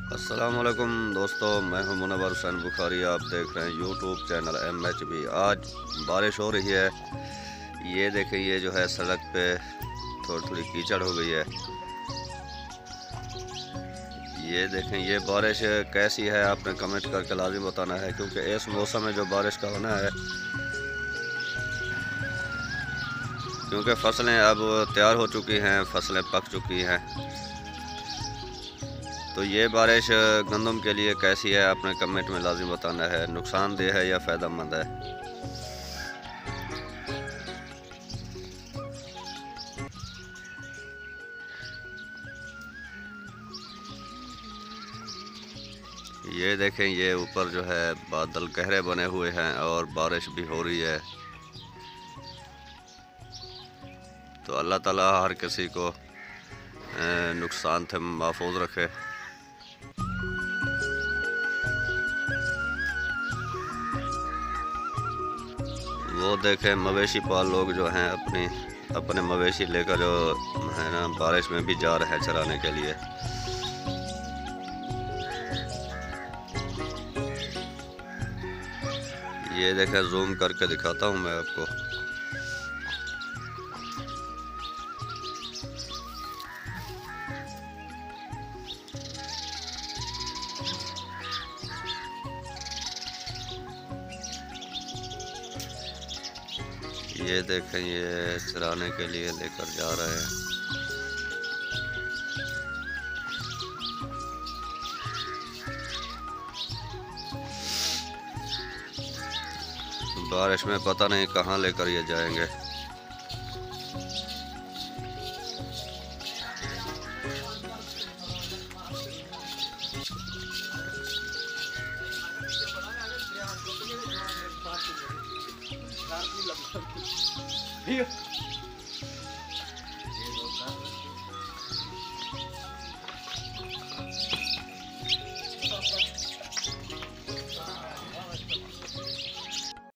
अस्सलामुअलैकुम दोस्तों, मैं हूं मुनव्वर हुसैन बुखारी। आप देख रहे हैं यूट्यूब चैनल MHB। आज बारिश हो रही है। ये देखें, ये जो है सड़क पे थोड़ी थोड़ी कीचड़ हो गई है। ये देखें, ये बारिश कैसी है आपने कमेंट करके लाजिम बताना है, क्योंकि इस मौसम में जो बारिश का होना है, क्योंकि फसलें अब तैयार हो चुकी हैं, फसलें पक चुकी हैं। तो ये बारिश गंदम के लिए कैसी है आपने कमेंट में लाजिम बताना है। नुकसानदेह है या फ़ायदेमंद है। ये देखें, ये ऊपर जो है बादल गहरे बने हुए हैं और बारिश भी हो रही है। तो अल्लाह ताला हर किसी को नुकसान से महफूज रखे। वो देखें, मवेशी पाल लोग जो हैं अपने मवेशी लेकर जो है ना बारिश में भी जा रहे हैं चराने के लिए। ये देखें, जूम करके दिखाता हूँ मैं आपको। ये देखें, ये चराने के लिए लेकर जा रहे हैं। बारिश में पता नहीं कहाँ लेकर ये जाएंगे।